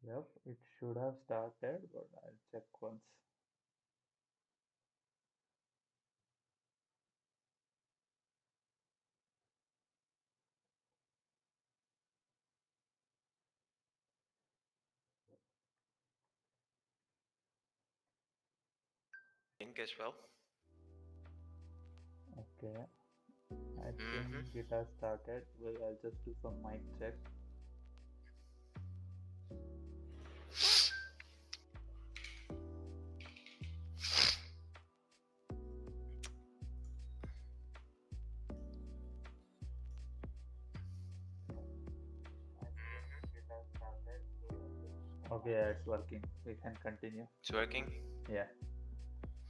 Yep, it should have started, but I'll check once. Link as well. Okay, I think Mm-hmm. it has started. Well, I'll just do some mic check. Okay, yeah, it's working. We can continue. It's working. Yeah.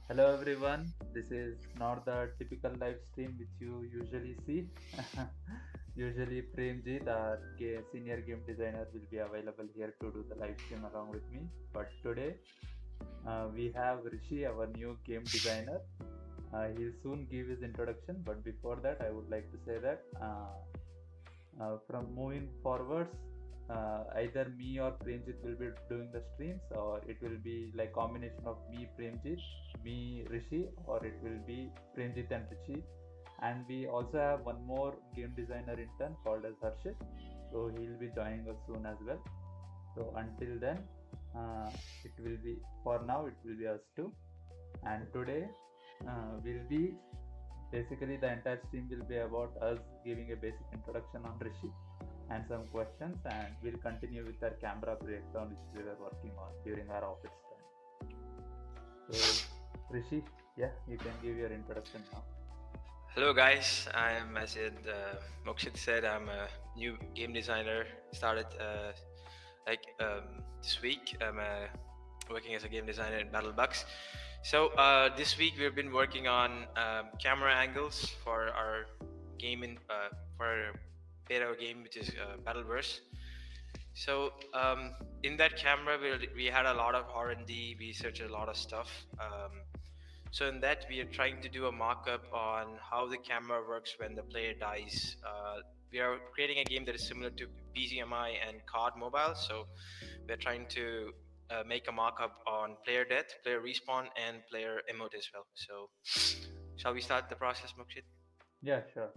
Hello everyone. This is not the typical live stream which you usually see. Usually Premjit, our senior game designer, will be available here to do the live stream along with me. But today we have Rishi, our new game designer. He'll soon give his introduction, but before that, I would like to say that from moving forwards, either me or Premjit will be doing the streams, or it will be like combination of me, Premjit, me, Rishi, or it will be Premjit and Rishi. And we also have one more game designer intern called as Harshit, so he'll be joining us soon as well. So until then, uh, it will be for now. It will be us two, and today will be basically the entire stream will be about us giving a basic introduction on Rishi and some questions, and we'll continue with our camera breakdown which we were working on during our office time. So, Rishi, yeah, you can give your introduction now. Hello, guys. I'm, as Mokshit said, I'm a new game designer. Started this week. I'm working as a game designer in BattleBucks. So this week we've been working on camera angles for our game for our beta game, which is Battleverse. So in that camera, we had a lot of R&D. We researched a lot of stuff. So in that, we are trying to do a mock-up on how the camera works when the player dies. We are creating a game that is similar to BGMI and COD Mobile. So we're trying to make a mock-up on player death, player respawn, and player emote as well. So shall we start the process, Mokshit? Yeah, sure.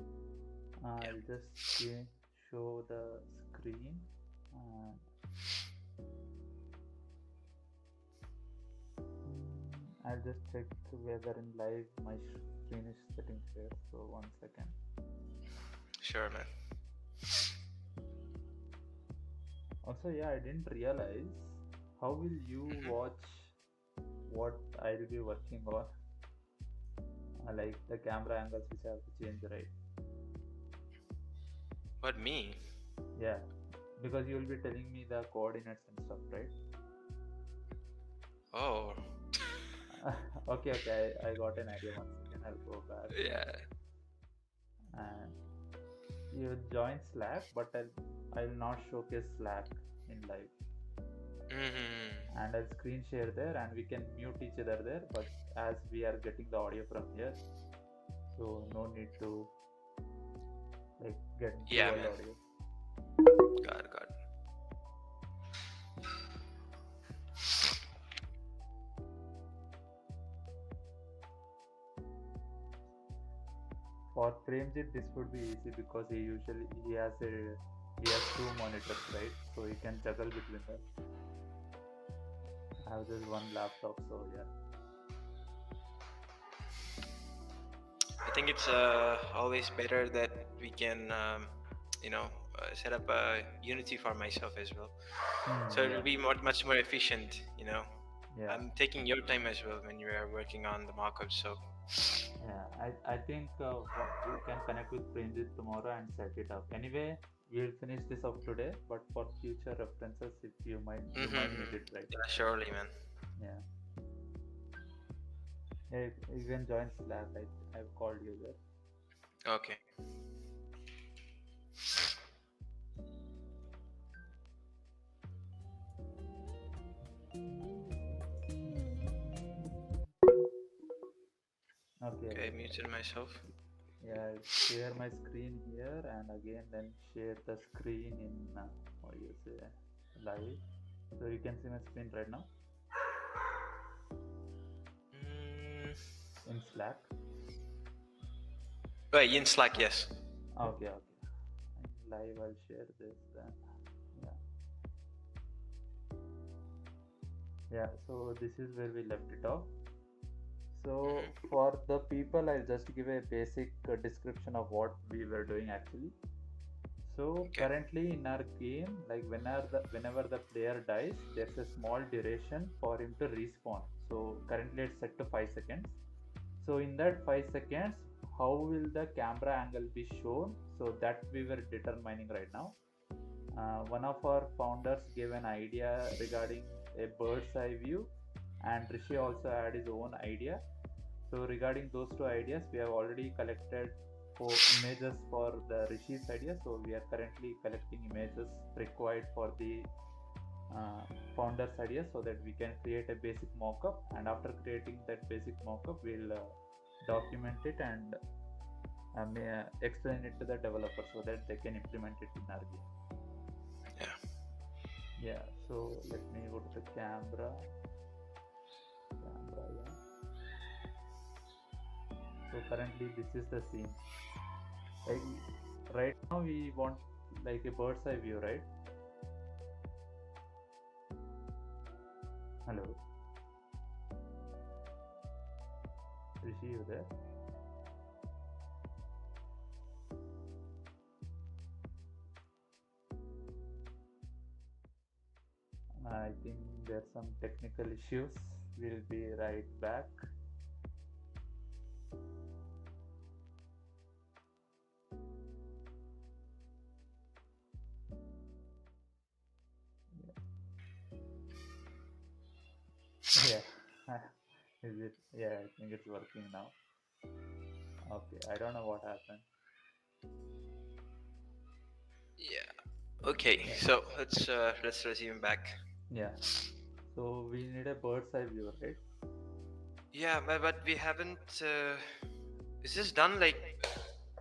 Yeah. I'll just show the screen. Uh, I'll just check whether in live my screen is setting fair. So 1 second. Sure, man. Also, yeah, I didn't realize how will you Hmm. watch what I'll be working on, like the camera angles which I have to change, right? What me? Yeah, because you will be telling me the coordinates and stuff, right? Oh, Okay, okay, I got an idea. 1 second, I'll go back. yeah. And you join Slack, but I'll not showcase Slack in live, Hmm. and I'll screen share there, and we can mute each other there. But as we are getting the audio from here, so no need to like get Yeah, dual man. audio. Got it, got it. For Premjit, this would be easy because he has two monitors, right? So he can juggle between them. I have just one laptop, so yeah. I think it's always better that we can, you know, set up a Unity for myself as well. So Yeah, it'll be much more efficient, you know. yeah, I'm taking your time as well when you are working on the mockup. So, yeah. I think we can connect with Premjit tomorrow and set it up. Anyway, we'll finish this off today, but for future references, if you might need it, right? yeah, surely, man. Yeah, yeah. You can join Slack. I've called you there. Okay. Okay, Okay, I wait. muted myself. Yeah, I'll share my screen here and again then share the screen in what do you say live. So you can see my screen right now Mm, in Slack. right, in Slack, yes. Okay, okay. In live, I'll share this then. Yeah, yeah. So this is where we left it off. So Hmm. for the people, I'll just give a basic description of what we were doing actually. So Okay. currently in our game, like whenever the player dies, there's a small duration for him to respawn. So currently it's set to 5 seconds. So in that 5 seconds, how will the camera angle be shown? So that we were determining right now. One of our founders gave an idea regarding a bird's eye view, and Rishi also had his own idea. So regarding those two ideas, we have already collected four images for the Rishi's idea. So we are currently collecting images required for the uh, founder's idea so that we can create a basic mockup. And after creating that basic mockup, we'll document it and explain it to the developer so that they can implement it in our game. Yeah. Yeah. So let me go to the camera. Camera. Yeah. So currently this is the scene. Like right now we want like a bird's eye view, right? Hello, Rishi, you there? I think there's some technical issues. We'll be right back. Yeah. Is it? Yeah, I think it's working now. Okay, I don't know what happened. Yeah. Okay. Yeah, So let's resume back. yeah. So we need a bird's eye view, right? Yeah, but we haven't. Is this done? Like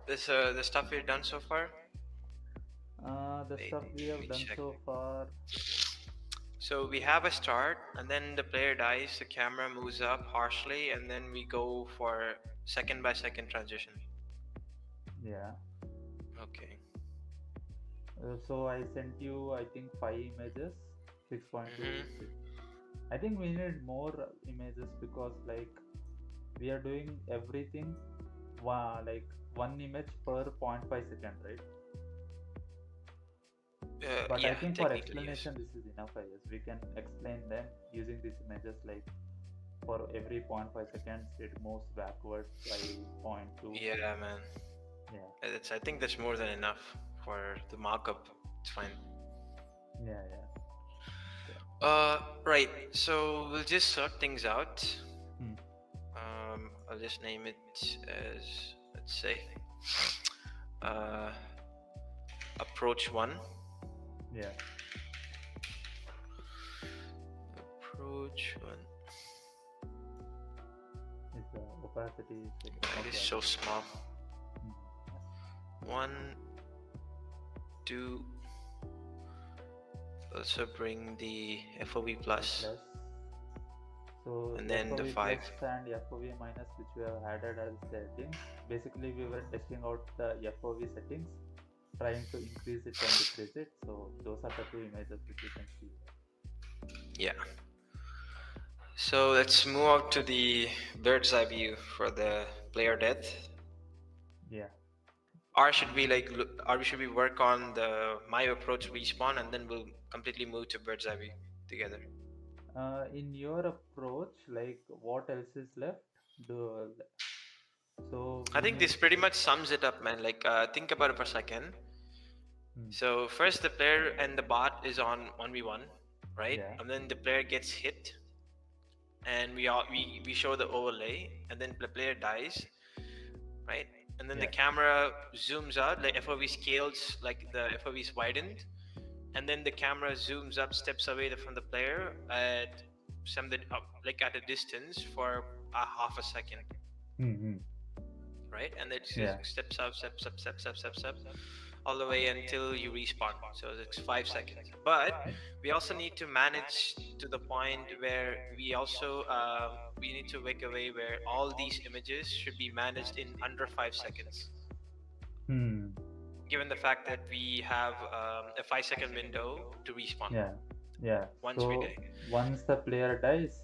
this? The stuff we've done so far. The Wait, stuff we let have me done check. so far. So we have a start, and then the player dies. The camera moves up harshly, and then we go for second by second transition. Yeah. Okay. So I sent you, I think, 5 images, 6.2. Mhm. I think we need more images because like we are doing everything like one image per point 0.5 second, right? But I Yeah, think for technically yes. explanation this is enough, I guess. We can explain them using these images like for every point 0.5 seconds it moves backwards by point 0.2. Yeah, man. Yeah, It's. I think that's more than enough for the markup. It's fine. yeah, yeah. Right. So we'll just sort things out. Hmm. I'll just name it as, let's say, uh, approach one. Yeah. Approach one. It's the opacity is It is okay. so small. Hmm. One, two. Also bring the FOV plus, Plus. So and then the FOV five. plus and FOV minus which we have added as settings. Basically we were testing out the FOV settings, trying to increase it and decrease it. So those are the two images which you can see. Yeah. So let's move out to the bird's eye view for the player death. Yeah. Or should we or should we work on the my approach respawn and then we'll completely move to bird's eye view together? In your approach, like what else is left? Do so I we think need. this pretty much sums it up, man. Like, think about it for a second. Hmm. So first, the player and the bot is on 1v1, right? Yeah. And then the player gets hit, and we show the overlay, and then the player dies, right? And then the Yeah. camera zooms out, the FOV scales, like the FOV is widened, and then the camera zooms up, steps away from the player at like at a distance for a half a second, Hmm. right? And then Yeah. steps up, steps up, steps up, steps up. all the way until you respawn. So it's 5 seconds. But we also need to manage to the point where we need to make a way where all these images should be managed in under 5 seconds. Hmm. Given the fact that we have a 5 second window to respawn Yeah. Yeah. once we So die. once the player dies,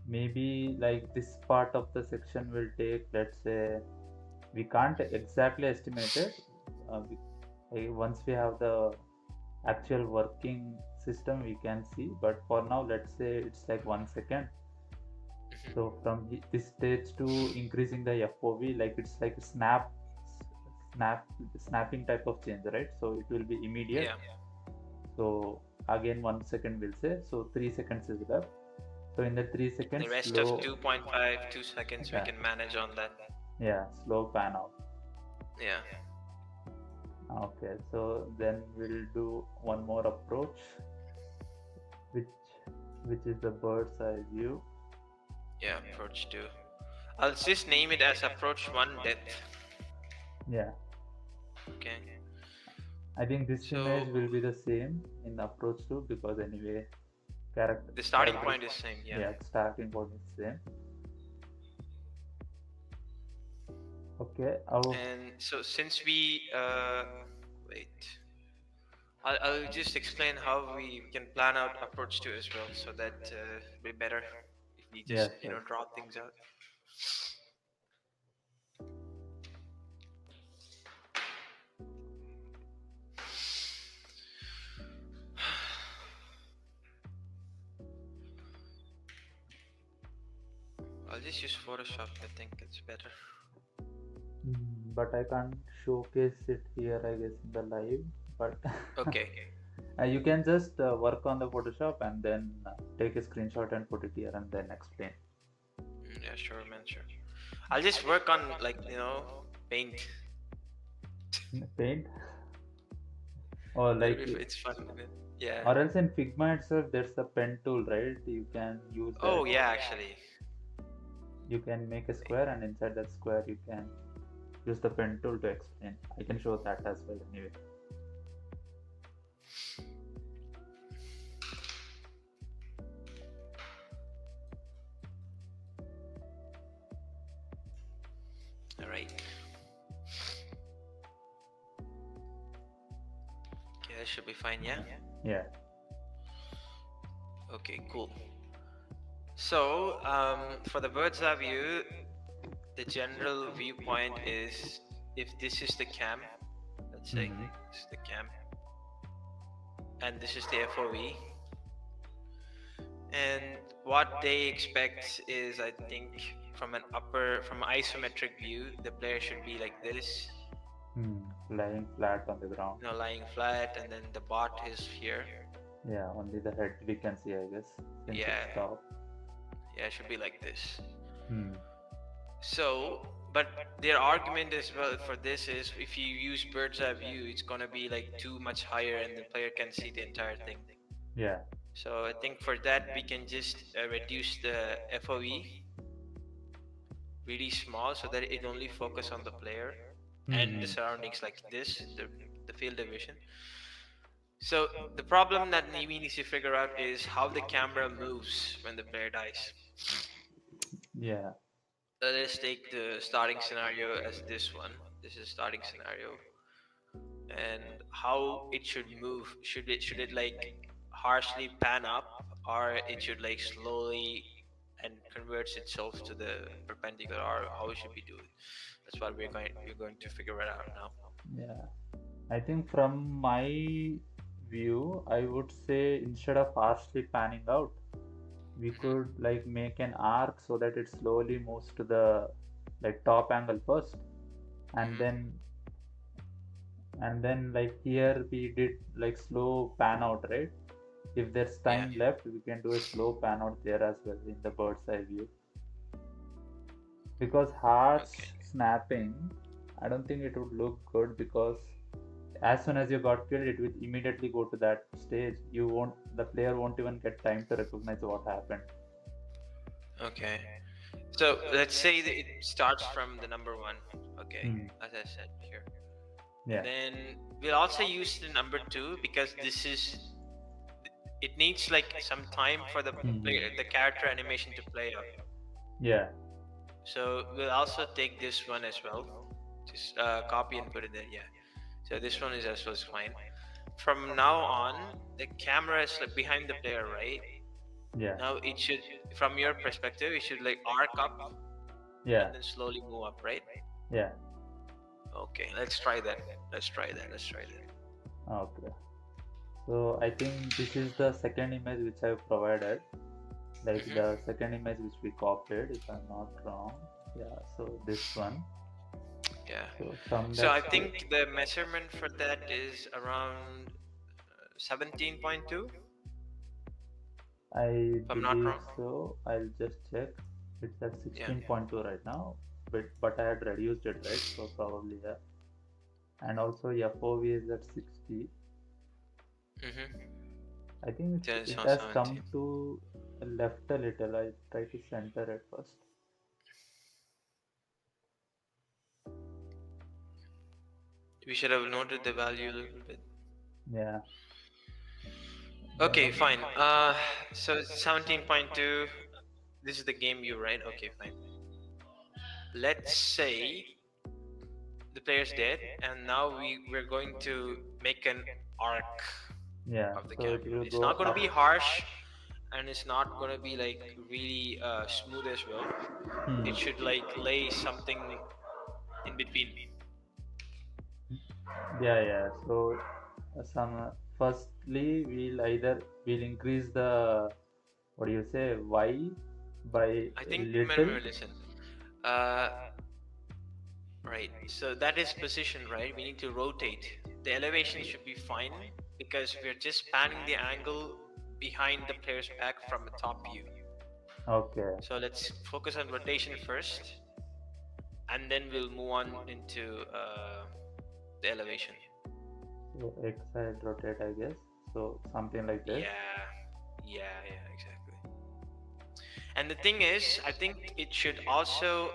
maybe like this part of the section will take, let's say, we can't exactly estimate it. Once we have the actual working system, we can see. But for now, let's say it's like 1 second. Mhm. So from this stage to increasing the FOV, like it's like a snap, snapping type of change, right? So it will be immediate. Yeah. So again 1 second will say. So 3 seconds is left. So in the three The seconds, rest of slow, 2.5, 2 seconds, we yeah, can manage on that. yeah, slow pan out. Yeah. Okay, so then we'll do one more approach, which which is the bird's eye view. Yeah, approach 2. I'll just name it as approach 1 death. Yeah, Okay. I think this So image will be the same in approach two because anyway, character the starting point is same, yeah. yeah, starting point is same. Okay, oh And so since we wait, I'll just explain how we can plan out approach 2 as well, so that it'll be better if we yes, just yes, draw things out. I'll just use Photoshop. I think it's better. but I can't showcase it here, I guess, in the live. But Okay. you can just work on the Photoshop and then take a screenshot and put it here and then explain. Yeah, sure, man, sure. I'll just work on paint. Paint or like, It's fun. Yeah. or else in Figma itself, there's a pen tool, right? You can use that. Oh yeah, actually. You can make a square, and inside that square, you can use the pen tool to explain. I can show that as well anyway. All right. Okay, that should be fine. Yeah. Yeah. Okay, cool. So, for the bird's eye view, the general viewpoint is if this is the cam, let's say Mhm. this is the cam, and this is the FOV, and what they expect is, I think, from an isometric view, the player should be like this, Lying flat on the ground. lying flat, and then the bot is here. Yeah, only the head we can see, I guess, since Yeah. it's top. Yeah, it should be like this. Hmm. So, but their argument as well for this is if you use bird's eye view, it's gonna be like too much higher, and the player can see the entire thing. Yeah. So I think for that we can just reduce the FOV really small so that it only focus on the player and the surroundings like this, the field of vision. So the problem that we need to figure out is how the camera moves when the player dies. Yeah. Let's take the starting scenario as this one. This is starting scenario, and how it should move. Should it like harshly pan up, or it should like slowly and converts itself to the perpendicular, or how should we do it? That's what we're going to figure it out now. Yeah. I think from my view, I would say instead of harshly panning out, we could like make an arc so that it slowly moves to the like top angle first, and then like here we did like slow pan out, right? If there's time left, we can do a slow pan out there as well in the bird's eye view. Because harsh snapping, I don't think it would look good, because as soon as you got killed, it will immediately go to that stage. The player won't even get time to recognize what happened. Okay. So let's say that it starts from the number one. Okay, as I said here. Yeah. Then we'll also use the number 2 because it needs like some time for the character animation to play out. Yeah. So we'll also take this one as well. Just copy and put it there. Yeah. So this one is as well as fine. From now on, the camera is like behind the player, right? Yeah. Now it should, from your perspective, it should like arc up Yeah. and then slowly move up, right? Yeah. Okay, let's try that. Let's try that. Let's try that. Okay. So I think this is the second image which I provided, like Mhm. the second image which we copied, if I'm not wrong. Yeah. So this one. Yeah. So from So that, I think the measurement for that is around 17.2, I if I'm not believe wrong. so. I'll just check. It's at Yeah. 16.2 right now, but I had reduced it, right? So probably yeah. And also FOV is at 60. Mm-hmm. I think Then it's it on has come 17. to left a little. I try to center it first. We should have noted the value a little bit. Yeah. Okay, Then fine. So 17.2. This is the game view, right? Okay, fine. Let's say the player's dead, and now we're going to make an arc yeah. of the So it camera. will It's go not going to up. be harsh, and it's not going to be like really smooth as well. It should like lay something in between. Yeah, yeah. So some firstly we'll increase the, what do you say, y by I think, little. listen. Uh, right. So that is position, right? We need to rotate. The elevation should be fine because we're just panning the angle behind the player's back from a top view. Okay. So let's focus on rotation first, and then we'll move on into the elevation. So X side rotate, I guess. So something like this. Yeah, exactly. And the thing is, I think it should also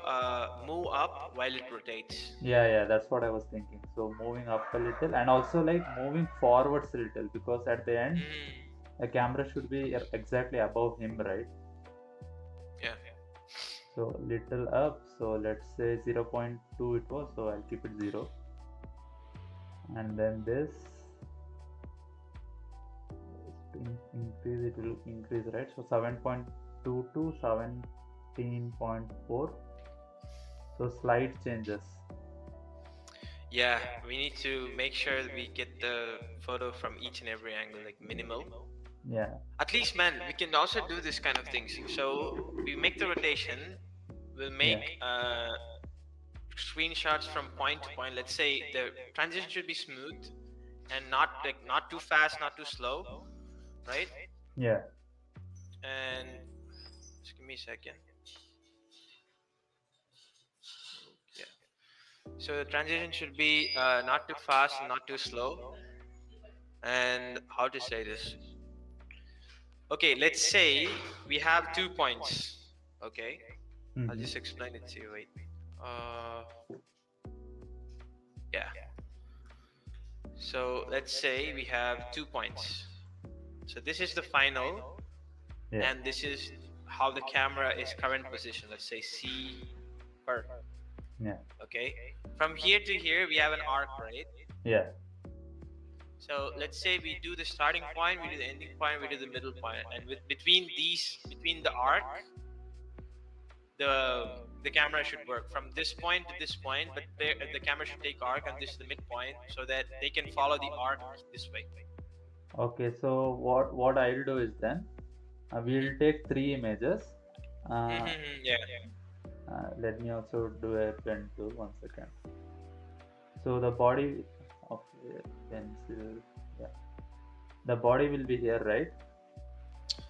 move up while it rotates. Yeah, yeah, that's what I was thinking. So moving up a little and also like moving forwards a little, because at the end Mm, the camera should be exactly above him, right? yeah. So little up. So let's say 0.2 it was. So I'll keep it 0. And then this increase, it will increase, right? So 7.2 to 17.4. So slight changes. Yeah, we need to make sure that we get the photo from each and every angle, like minimal. Yeah. At least, man, we can also do this kind of things. So we make the rotation, we'll make screenshots from point to point. Let's say the transition should be smooth and not too fast, not too slow, right? Yeah. And just give me a second. Yeah. So the transition should be not too fast, not too slow. And how to say this? Okay, let's say we have 2 points. Okay, I'll just explain it to you. Wait. Uh, yeah. So let's say we have 2 points. So this is the final, Yeah. and this is how the camera is current position. Let's say C per. Yeah. Okay. From here to here, we have an arc, right? Yeah. So let's say we do the starting point, we do the ending point, we do the middle point, and between the arc, the camera should work from this point to this point, but the camera should take arc, and this is the midpoint, so that they can follow the arc this way. Okay, so what I'll do is then we'll take 3 images. Yeah. Let me also do a pen tool. 1 second. So the body of pencil, yeah, the body will be here, right?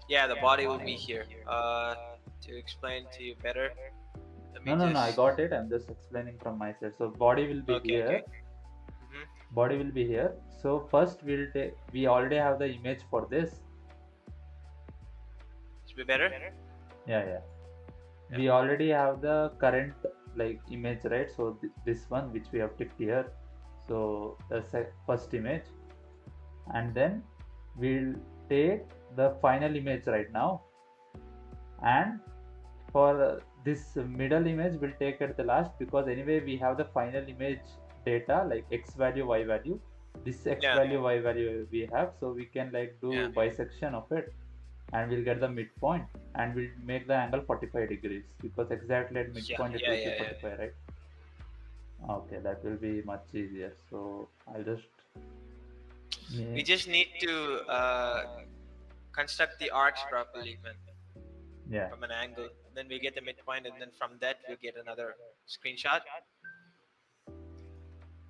Yeah, the body will be here. To explain to you better, let me No, I got it. I'm just explaining from my side. So body will be here. Okay. Body will be here. So first we already have the image for this. Should be better. Yeah. We already have the current like image, right? So this one which we have ticked here. So the first image, and then we'll take the final image right now, and for this middle image we'll take at the last, because anyway we have the final image data like x value, y value. This x Yeah, value, y value we have, so we can like yeah, do bisection of it, and we'll get the midpoint, and we'll make the angle 45 degrees, because exactly at yeah, midpoint it yeah, will be yeah, yeah. 45, right? Okay, that will be much easier. So I'll just We make, just need to construct the arcs properly, man, yeah, from an angle. Then we get the midpoint, and then from that we'll get another screenshot.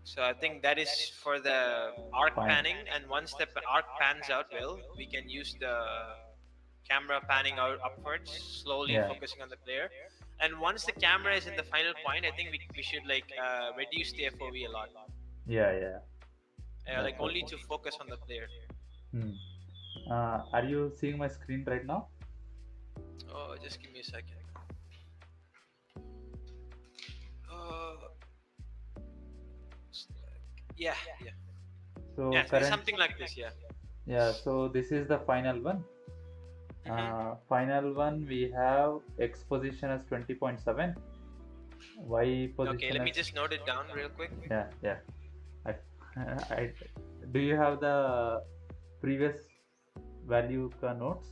So I think that is for the arc fine. panning, and once the arc pans out well, we can use the camera panning out upwards, slowly Yeah, focusing on the player. And once the camera is in the final point, I think we should like reduce the FOV a lot, yeah, like that's what. only to focus on the player. Hmm. Are you seeing my screen right now? Oh, just give me a second. Uh, yeah, yeah, So yeah. It's current, something like this. Yeah. yeah. So this is the final one. Mm-hmm. Final one we have X position as 20.7, Y Okay, position let me as, just note it down real quick. yeah. I, I, do you have the previous value ka notes?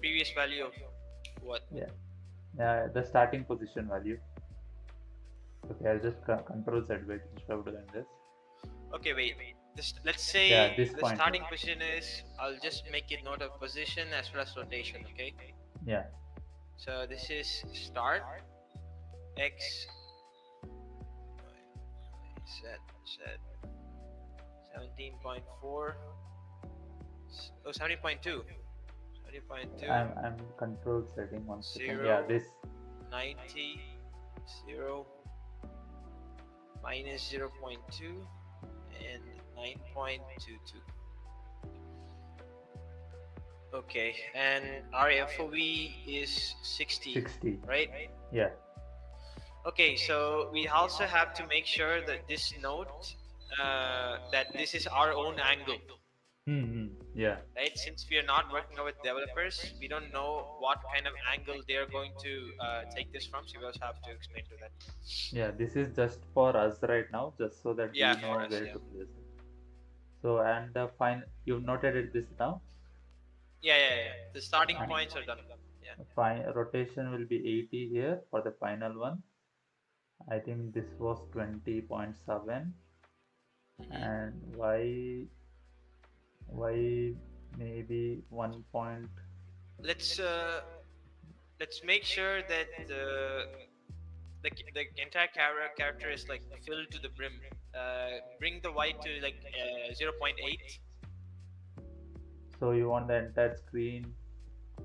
Previous value of what? Yeah, yeah, the starting position value. Okay, I'll just control Z, wait, instead of doing this. Okay, wait. This, let's Yeah, say this the point. starting position is. I'll just make it note of position as well as rotation. Okay. Yeah, So this is start x z 17.4. Oh, 17.2. 17.2. I'm control setting 1 second. Yeah, 0, this. 90, 0, minus 0.2, and 9.22. Okay, and our FOV is 60, 60. right? Yeah, Okay, so we also have to make sure that this note, that this is our own angle, yeah, right? Since we are not working with developers, we don't know what kind of angle they are going to take this from, so we also have to explain to that. yeah. This is just for us right now, just so that we Yeah, for know us, where yeah. to place it. So, and the fine, you've noted it this now. Yeah, yeah, yeah. The starting And points are done. Yeah. fine rotation will be 80 here for the final one. I think this was 20.7, Hmm. and y maybe 1 point. Let's uh, let's make sure that the entire character is like filled to the brim. Bring the white to like 0.8. So you want the entire screen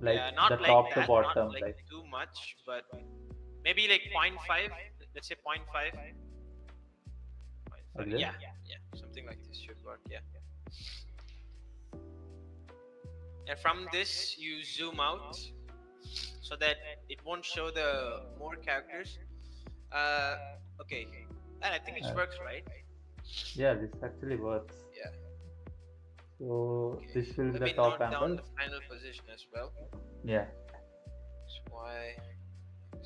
like Yeah, the not like top to that, not bottom, like like too much, but maybe like zero point 0.5. Let's say zero point 0.5. Zero point 0.5. like this. Yeah, yeah, something like this should work. Yeah. And from this, you zoom out so that it won't show the more characters. Uh, okay, and I think it Uh, works, right? yeah, this actually works. Yeah. So Okay. this will be Let the me top note down angle. the final position as well. Yeah. X, Y, X,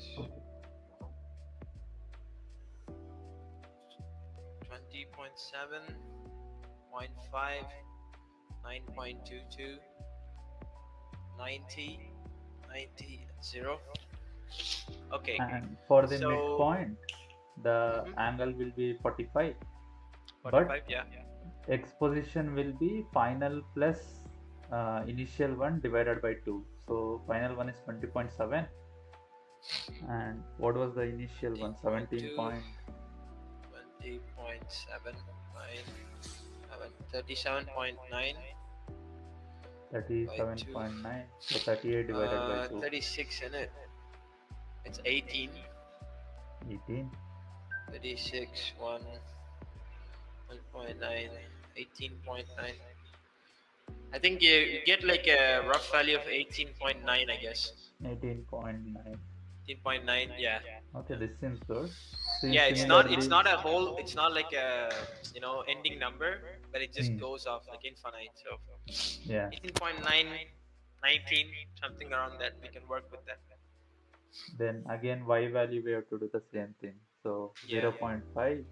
20.7, 0.5, 9.22, 90, 90, 0. Okay. And for the So, midpoint, the mhm, angle will be 45, but 45, yeah. exposition will be final plus initial one divided by 2. So final one is 20.7, and what was the initial one? 17 20.2, point. 20.79, 37.9 by 2. 37.9, so 38 divided by 2. 36 in it. It's 18. 18. 36, 1, 1.9, 18.9. I think you get like a rough value of 18.9, I guess. 18.9. 18.9. Yeah. Okay, this seems good. See, Yeah, it's not similarly, it's not a whole, it's not like a ending number, but it just hmm, goes off like infinite. So yeah. 18.9, 19, something around that, we can work with that. Then again, y value we have to do the same thing. So Yeah. 0.5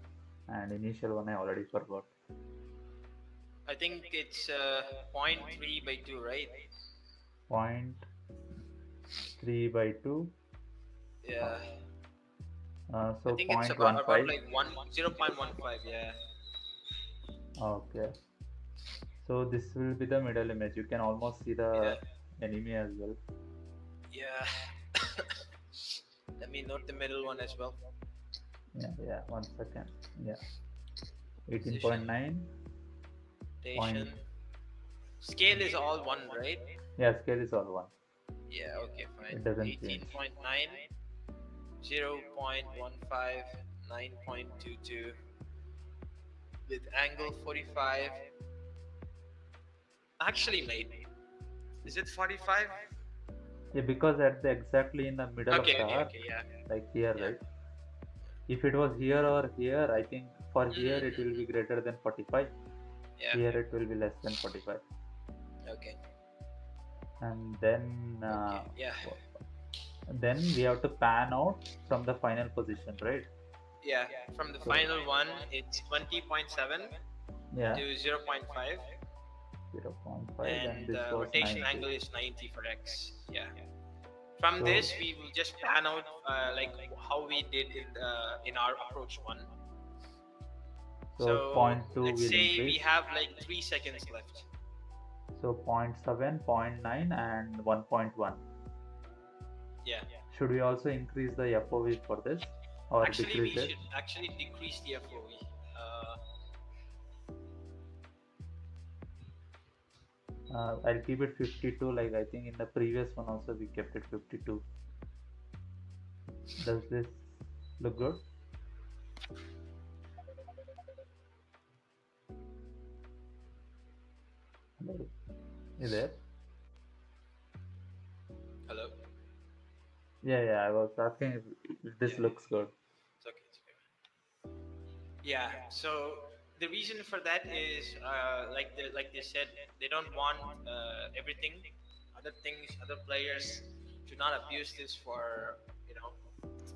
and initial one I already forgot. I think it's point 0.3 by 2, right? Point 3 by 2. Uh, Yeah. I so think it's point about 1.5. like 0.15. Yeah. Okay. So this will be the middle image. You can almost see the Yeah. enemy as well. Yeah. Let me note the middle one as well. Yeah, yeah. 1 second. Yeah. Position, 18.9 point. rotation. Scale is all one, right? Yeah, scale is all one. Yeah, okay, fine. It doesn't change. 18.9, 0.15, 9.22 with angle 45. Actually, mate, is it 45? Yeah, because at the exactly in the middle of the arc, Okay, yeah, like here, yeah. right? If it was here or here, I think for here it will be Mm-hmm. greater than 45. Yeah, Here it will be less than 45. okay, And then yeah, then we have to pan out from the final position, right? yeah. From the So final one, it's 20.7 yeah, to 0.5, 0.5 and and this the was rotation 90. angle is 90 for X. Yeah. From So this, we will just pan out like how we did in our approach one. So point 2 let's will say increase. we have like 3 seconds left. So point 0.7, point 0.9 and 1.1. Yeah. Should we also increase the FOV for this or Actually, decrease we it? should actually decrease the FOV. I'll keep it 52, like I think in the previous one also we kept it 52. Does this look good? Hello? You there? Hello. Yeah, yeah, I was asking if Yeah. this looks good. It's okay. It's okay. Yeah. So the reason for that is like they said, they don't want everything, other things, other players to not abuse this for you know.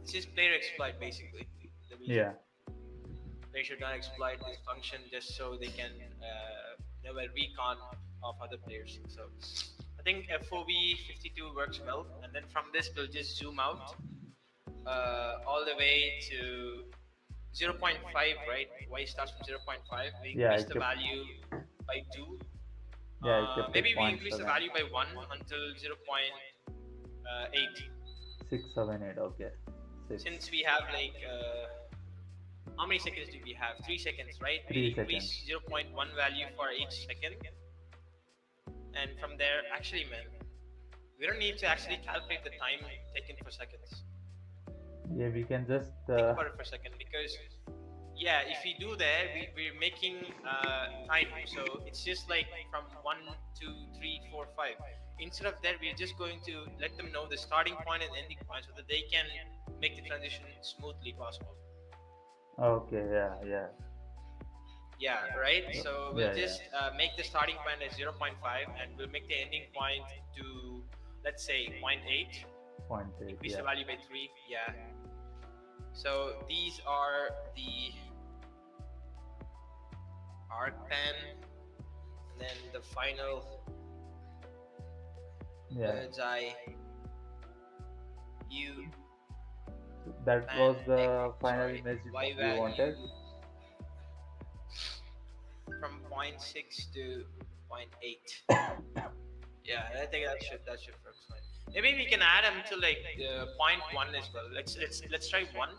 This is player exploit basically. The reason Yeah, they should not exploit this function just so they can a recon of other players. So I think FOV 52 works well, and then from this we'll just zoom out all the way to 0.5, right? Y starts from 0.5. We yeah, I increase the kept value by 2. yeah, I kept it Maybe we point increase the 7. value by 1 until 0.8. 6, 7, 8. Okay, 6. Since we have like how many seconds do we have? 3 seconds, right? We 3 seconds. increase 0.1 value for each second, and from there, actually, man, we don't need to actually calculate the time taken for seconds. Yeah, we can just Think about it for a second, because yeah, if we do that, we're making time. So it's just like from 1, 2, 3, 4, 5. Instead of that, we're just going to let them know the starting point and ending point so that they can make the transition smoothly possible. okay, yeah, yeah. Yeah, right. So we'll Yeah, yeah. just make the starting point as 0.5, and we'll make the ending point to, let's say, zero point 0.8. Point 8, Increase yeah. the value by 3. Yeah. So these are the arc pen, and then the final Yeah. bird's eye view. So that Pan was the final sorry, image y we wanted. value from 0.6 to 0.8. Yeah, I think that should work fine. Maybe we can add them to like 0.1 as well. Let's try 1.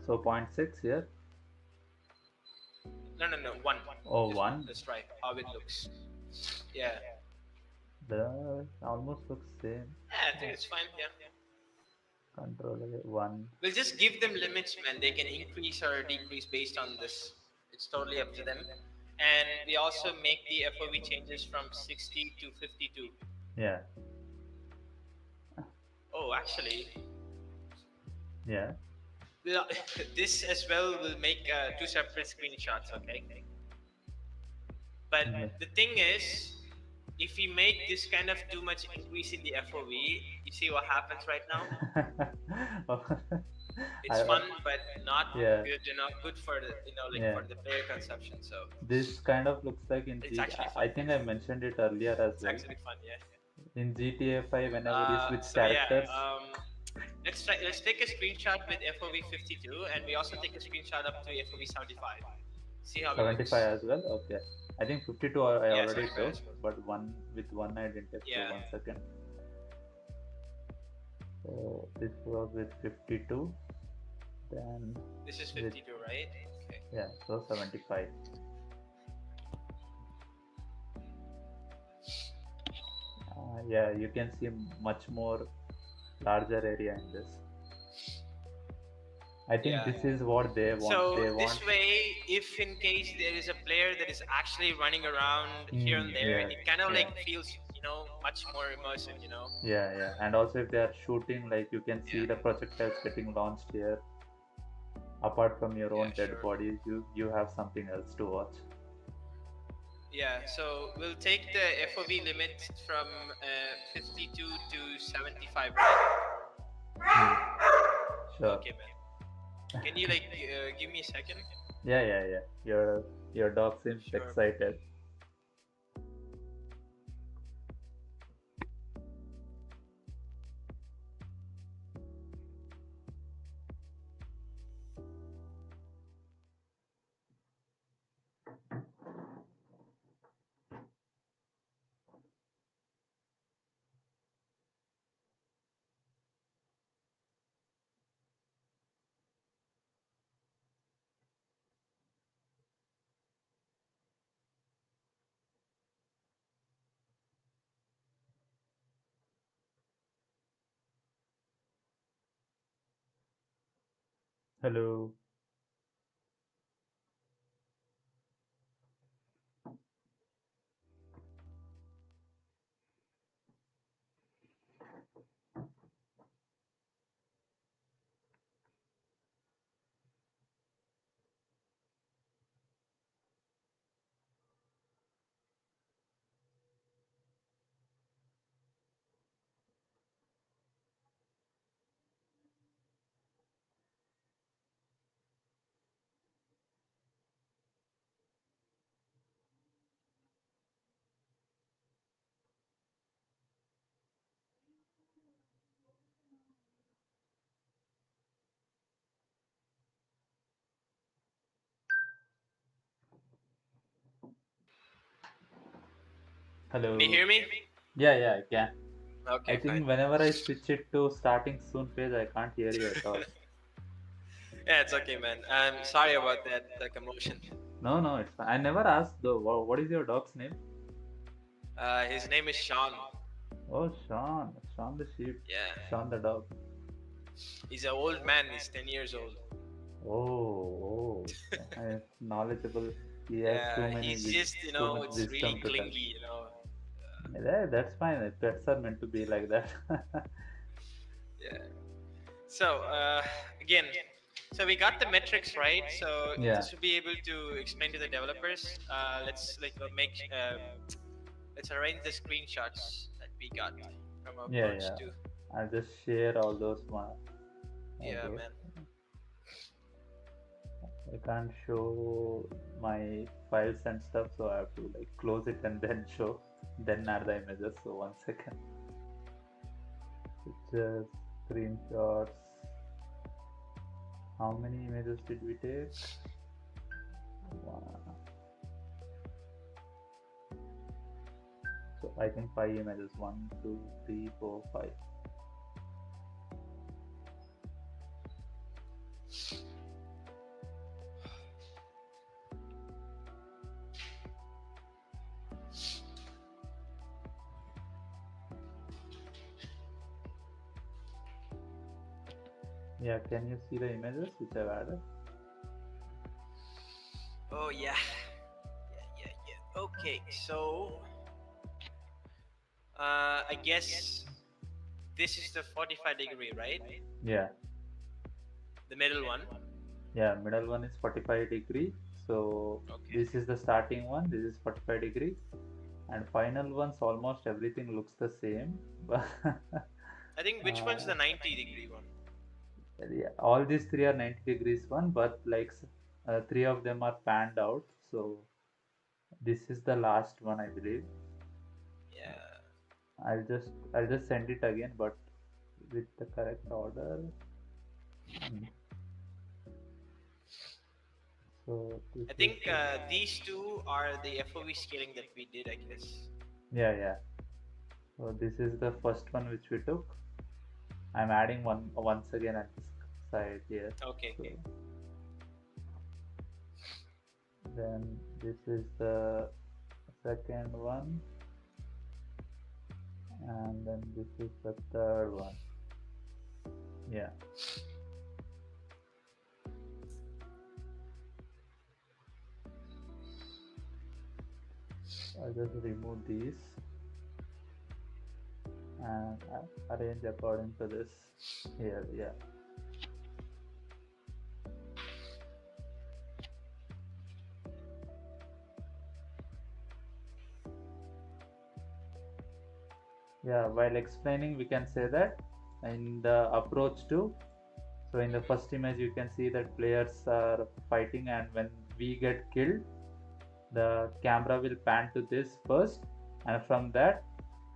So point 6 here. No, 1. Oh, Just 1. 1. Let's try how it looks. Yeah. The almost looks same. Yeah, I think it's fine. Yeah. Controller 1. We'll just give them limits, man. They can increase or decrease based on this. It's totally up to them. And we also make the FOV changes from 60 to 52. Yeah. Oh, actually, Yeah. well, this as well will make two separate screenshots. Okay, but Yeah. the thing is, if we make this kind of too much increase in the FOV, you see what happens right now. Oh, It's I, fun, but not yeah, good enough. Good for the like yeah. for the player consumption. So This kind of looks like in it's G. actually I fun. think I mentioned it earlier as It's well. actually fun, yeah. In GTA 5, whenever you switch So yeah, characters, let's try. Let's take a screenshot with FOV 52, and we also take a screenshot up to FOV 75. See how it 75 looks. as well. Okay. I think 52 I Yeah, already 75 took, as well. but one with one I didn't take. So Yeah, 1 second. So this was with 52, then this is with 52, right? Okay. yeah, so 75. Yeah, you can see much more larger area in this. I think Yeah. this is what they want. So They want. this way, if in case there is a player that is actually running around here and there, Yeah, it kind of yeah, like feels, much more immersive. yeah, yeah. And also, if they are shooting, like you can see Yeah. the projectiles getting launched here. Apart from your Yeah, own dead sure. body, you have something else to watch. Yeah, so we'll take the FOV limit from 52 to 75, right? Sure. Okay, man. Can you like give me a second? Yeah, yeah, yeah. Your dog seems Sure, man. excited. Hello. Can you Hello. hear me? Yeah, yeah, I can. I Okay, fine. think whenever I switch it to starting soon page, I can't hear you at all. Yeah, it's okay, man. I'm sorry about that commotion. No, no, it's fine. I never asked though. What is your dog's name? His name is Sean. Oh, Sean. Sean the sheep. Yeah, Sean the dog. he's an old man. He's 10 years old. Oh, knowledgeable. He has Yeah, he's just too much it's really wisdom to tell. clingy. Yeah, that's fine. Pets are meant to be like that. Yeah. So again, so we got the metrics right. So Yeah, to be able to explain to the developers, let's like let's arrange the screenshots that we got from our yeah, birds yeah. too. I'll just share all Yeah, those. man. I can't show my files and stuff, so I have to like close it and then show, then add the images. So 1 second. Pictures, screenshots. How many images did we take? One. So I think 5 images. One, two, three, four, five. Yeah, can you see the images which I've added? Oh yeah. Yeah. Okay, so I guess this is the 45-degree, right? Yeah, The middle one. yeah, middle one is 45 degree. So Okay. this is the starting one. This is 45 degree, and final ones almost everything looks the same. But I think which one's the 90-degree one? yeah, all these three are 90 degrees one, but like three of them are panned out. So this is the last one, I believe. Yeah. I'll just send it again, but with the correct order. Mm. So this I is think these two are the FOV scaling that we did, I guess. yeah, yeah. So this is the first one which we took. I'm adding one once again at this side here. Okay, So okay. then this is the second one, and then this is the third one. Yeah, I'll just remove these and arrange according to this here. Yeah, yeah. While explaining, we can say that in the approach to. So in the first image, you can see that players are fighting, and when we get killed, the camera will pan to this first, and from there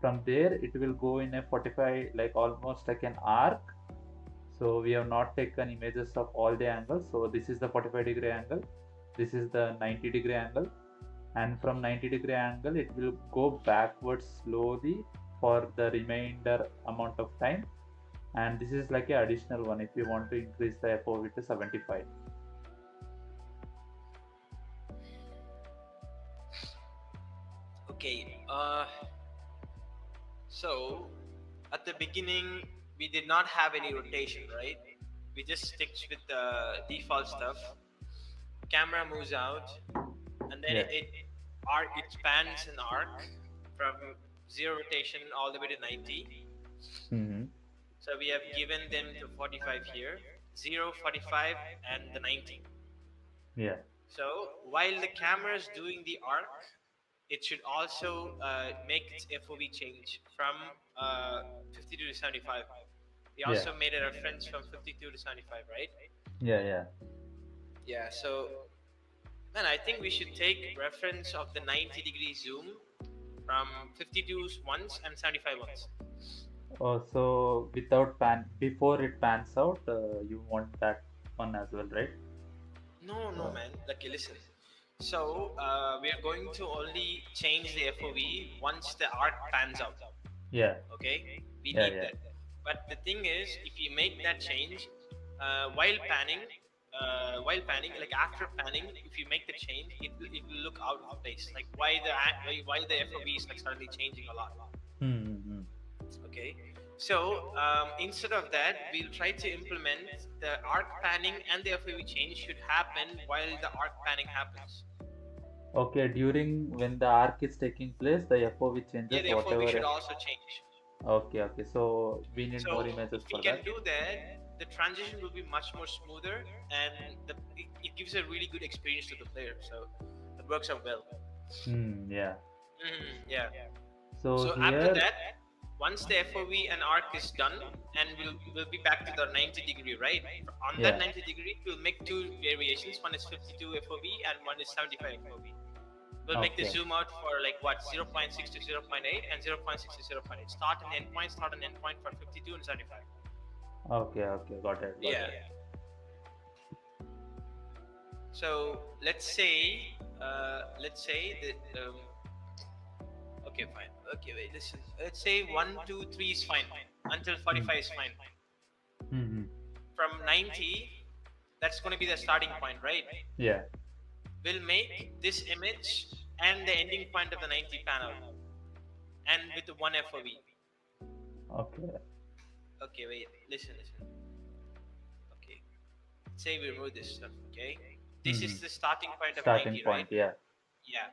it will go in a 45, like almost like an arc. So we have not taken images of all the angles. So this is the 45-degree angle, this is the 90-degree angle, and from 90-degree angle it will go backwards slowly for the remainder amount of time. And this is like a additional one if you want to increase the FOV to 75. Okay. So at the beginning, we did not have any rotation, right? We just sticks with the default stuff. Camera moves out, and then Yeah. it spans an arc from zero rotation all the way to 90. Mm-hmm. So we have given them the 45 here, 0, 45, and the 90. Yeah. So while the camera is doing the arc, it should also make its FOV change from 52 to 75. We Yeah. also made a reference from 52 to 75, right? Yeah. Yeah. Yeah, so man, I think we should take reference of the 90-degree zoom from 52 once and 75 once. Oh, so without pan before it pans out, you want that one as well, right? No, no, Oh, man. Okay, listen. So we are going to only change the FOV once the arc pans out. yeah. Okay, we Yeah. need Yeah. that. But the thing is, if you make that change while panning, like after panning, if you make the change, it will look out of place. Like why the FOV is like suddenly changing a lot. Hmm. Okay, so instead of that, we'll try to implement the arc panning, and the FOV change should happen while the arc panning happens. Okay, during when the arc is taking place, the FOV Yeah, changes the FOV should whatever. also change. Okay, okay. So we need more So images if we for can that. do that, the transition will be much more smoother, and it gives a really good experience to the player. So it works out well. Hmm. Yeah. Yeah. So So after here, that, once the FOV and arc is done, and we'll be back to the 90-degree, right? On that yeah. 90-degree, we'll make two variations. One is 52 FOV and one is 75 FOV. We'll make the Okay. zoom out for like what 0.6 to 0.8 and 0.6 to 0.8. Start and end point for 52 and 75. Okay. Okay. Got it. Got Yeah. it. So let's say that okay, fine. Okay, wait, listen. Let's say 1, 2, 3 is fine until Hmm. 45 is fine. Hmm. From 90, that's going to be the starting point, right? Yeah. We'll make this image and the ending point of the 90 panel, and with the one FOV. Okay. Okay, wait, listen. Okay, say we remove this stuff. Okay, this Hmm. is the starting point of Starting 90, right? point. Yeah. Yeah.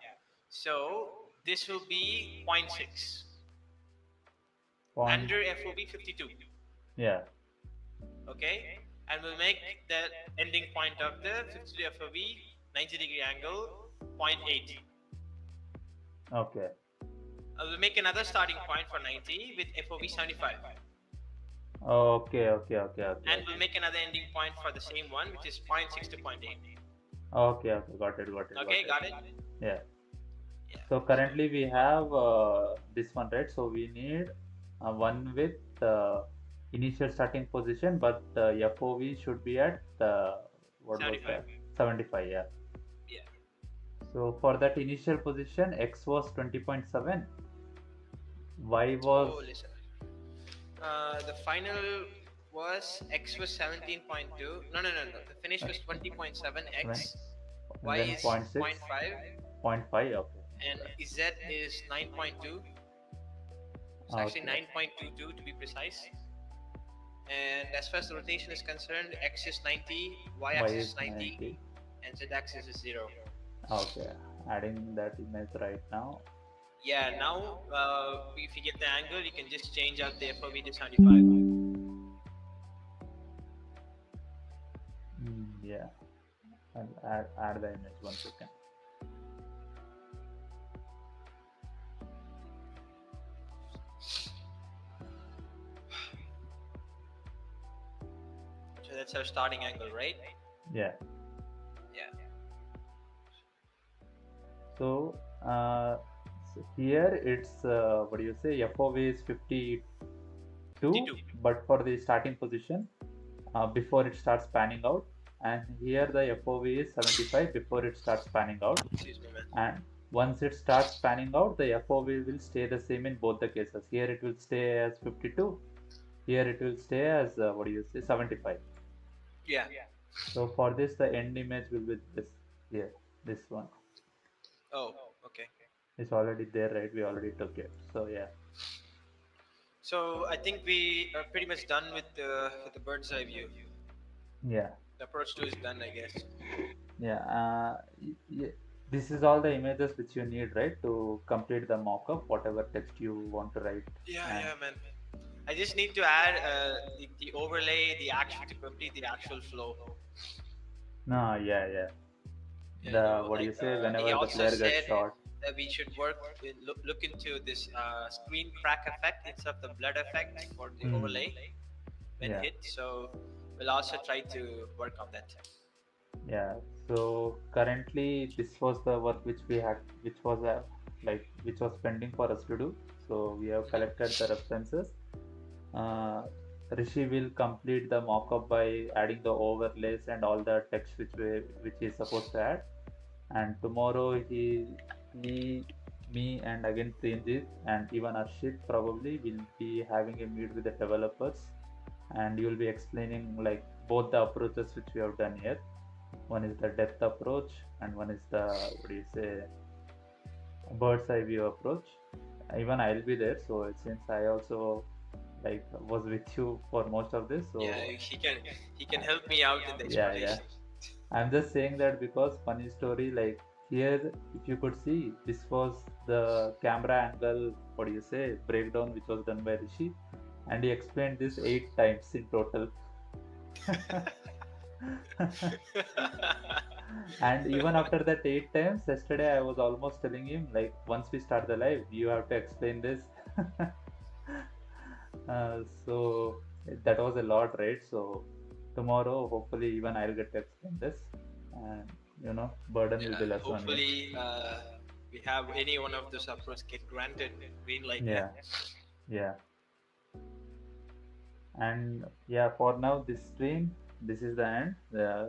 So this will be 0.6. Point. under FOV 52. Yeah. Okay, and we'll make the ending point of the 52 FOV 90-degree angle 0.8. Okay. We'll make another starting point for 90 with FOV 75, Okay. Okay. Okay. Okay. and we'll make another ending point for the same one, which is zero point 0.6 to zero point 0.8. Okay. Okay. Got it. Got it. Got Okay, it. got it? Yeah. Yeah. So currently we have this one, right? So we need one with initial starting position, but FOV should be at what was 75. that? 75. Yeah. Yeah. So for that initial position, X was 20.7, Y was Oh, listen. The final was X was 17.2. No, no, no, no. The finish was 20.7 7, X. and Y then is point 0.6, 0.5, point 0.5. Okay. and Z is 9.2. It's actually Okay. 9.22 to be precise. And as far as the rotation is concerned, X is 90, Y Y axis is is 90, 90. and Z axis is 0. Okay. Adding that image right now. Yeah, now if you get the angle, you can just change out the FOV to 75. Yeah. I'll add the image 1 second. So that's our starting angle, right? Yeah. Yeah. So, here it's what do you say? FOV is 52, 52. but for the starting position, before it starts panning out, and here the FOV is 75 before it starts panning out, Excuse me, man. and once it starts panning out, the FOV will stay the same in both the cases. Here it will stay as 52. Here it will stay as what do you say? 75. Yeah. So for this, the end image will be this here, this one. Oh, okay. It's already there, right? We already took it. So yeah. So I think we are pretty much done with the bird's eye view. Yeah. The approach 2 is done, I guess. Yeah. This is all the images which you need, right, to complete the mock-up, whatever text you want to write. Yeah, And yeah, man. I just need to add the overlay, the action to complete the actual flow. no, yeah, yeah. You The know, what do you like say? he Whenever the also player gets said shot. that we should look into this screen crack effect instead of the blood effect for the overlay when Yeah. hit. So we'll also try to work on that. Yeah. So currently, this was the work which we had, which was which was pending for us to do. So we have collected the references. Uh, Rishi will complete the mockup by adding the overlays and all the text which he is supposed to add. And tomorrow he, me, and again Prenjit and even Arshit probably will be having a meet with the developers, and you will be explaining like both the approaches which we have done here. One is the depth approach, and one is the what do you say, bird's eye view approach. Even I'll be there, so since I also was with you for most of this, Yeah, so he can help me out in the yeah, yeah. explanation. I'm just saying that because funny story, like here, if you could see, this was the camera angle, what do you say, breakdown, which was done by Rishi, and he explained this 8 times in total. And even after that 8 times, yesterday I was almost telling him, like, once we start the live, you have to explain this. So that was a lot, right? So tomorrow, hopefully, even I'll get to explain this, and burden will Yeah, be less on you. hopefully we have any one of those approaches get granted green light. Yeah, yeah. And yeah, for now, this stream, this is the end.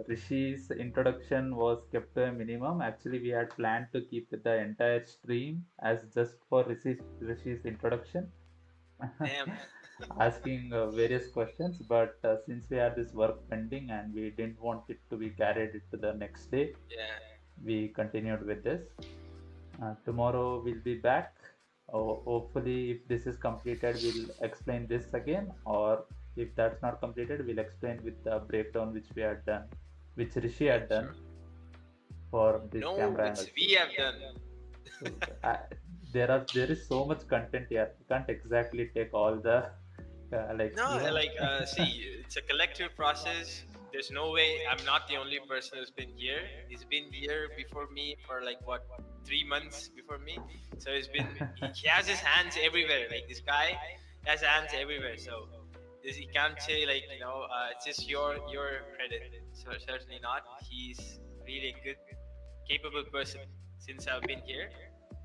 Rishi's introduction was kept to a minimum. Actually, we had planned to keep the entire stream as just for Rishi's introduction, Damn. asking various questions. But since we had this work pending and we didn't want it to be carried to the next day, Yeah. we continued with this. Tomorrow we'll be back. Hopefully, if this is completed, we'll explain this again, or if that's not completed, we'll explain with the breakdown which we had done, which Rishi Yeah, had done sure. for this No, camera which angle. we have done. So, uh, there is so much content here. You can't exactly take all the like No, like see, it's a collective process. There's no way I'm not the only person who's been here. He's been here before me for like what 3 months before me. So he has his hands everywhere. Like this guy has hands everywhere. So he can't say like it's just your credit. So certainly not. He's really a good, capable person since I've been here.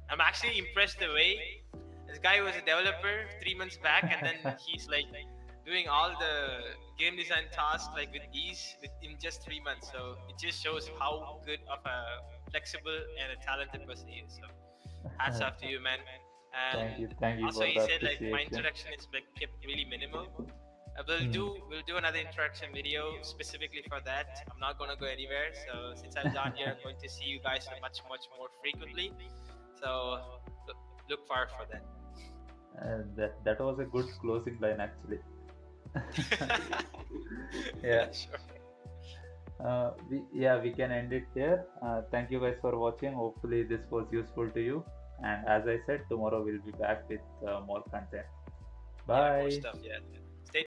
I'm actually impressed the way this guy was a developer 3 months back, and then he's like doing all the game design tasks like with ease in just 3 months. So it just shows how good of a flexible and a talented person he is. So hats off to you, man. And thank you also, for he the said like my appreciation. introduction is like kept really minimal. Hmm. We'll do another introduction video specifically for that. I'm not gonna go anywhere. So since I'm down here, I'm going to see you guys much more frequently. So look, look forward for that. That was a good closing line actually. Yeah, Yeah. sure. We can end it here. Thank you guys for watching. Hopefully this was useful to you. And as I said, tomorrow we'll be back with more content. Yeah, more Bye. stuff. Yeah.